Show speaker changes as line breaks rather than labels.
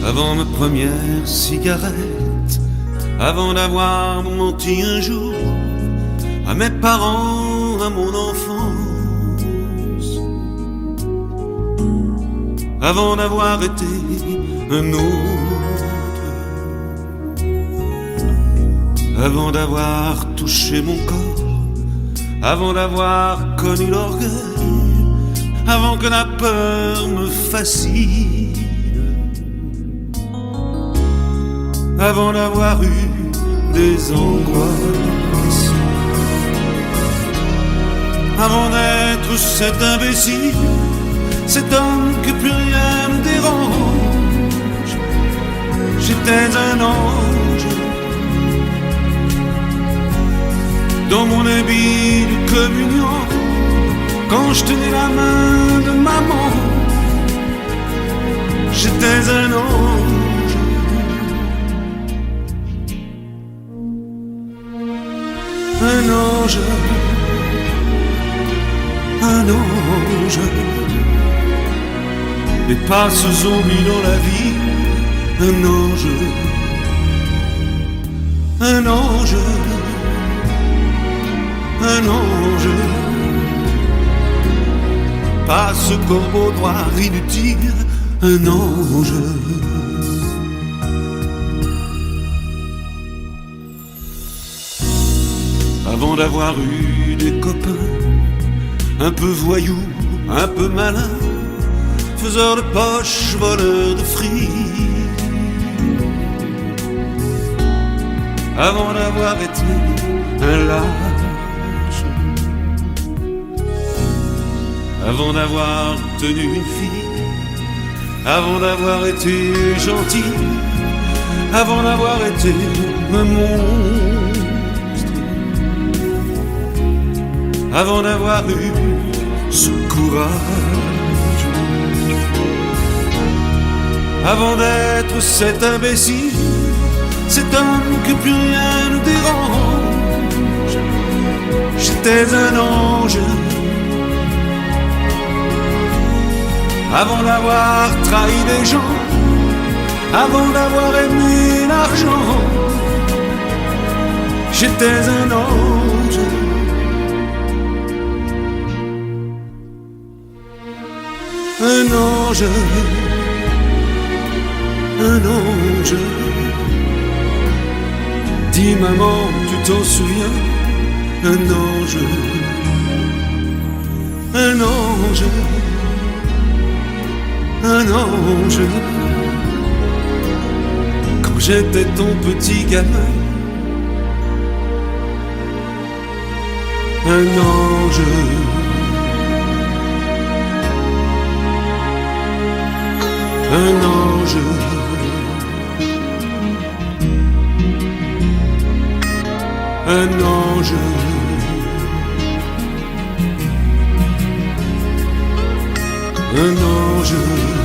Avant ma première cigarette, avant d'avoir menti un jour à mes parents, à mon enfance, avant d'avoir été un autre, avant d'avoir touché mon corps, avant d'avoir connu l'orgueil, avant que la peur me fascine, avant d'avoir eu des angoisses, avant d'être cet imbécile, cet homme que plus rien ne dérange. J'étais un ange dans mon habit de communion, quand je tenais la main de maman. J'étais un ange, un ange, un ange. Les passes ont mis dans la vie un ange, un ange, un ange. Pas ce corbeau noir inutile, un ange. Avant d'avoir eu des copains un peu voyous, un peu malins, faiseurs de poches, voleurs de fric, avant d'avoir été un lâche, avant d'avoir tenu une fille, avant d'avoir été gentil, avant d'avoir été un monstre, avant d'avoir eu ce courage, avant d'être cet imbécile, cet homme que plus rien ne dérange. J'étais un ange avant d'avoir trahi les gens, avant d'avoir aimé l'argent. J'étais un ange, un ange, un ange. Dis maman, tu t'en souviens? Un ange, un ange, un ange. Quand j'étais ton petit gamin, un ange, un ange, un ange, un ange.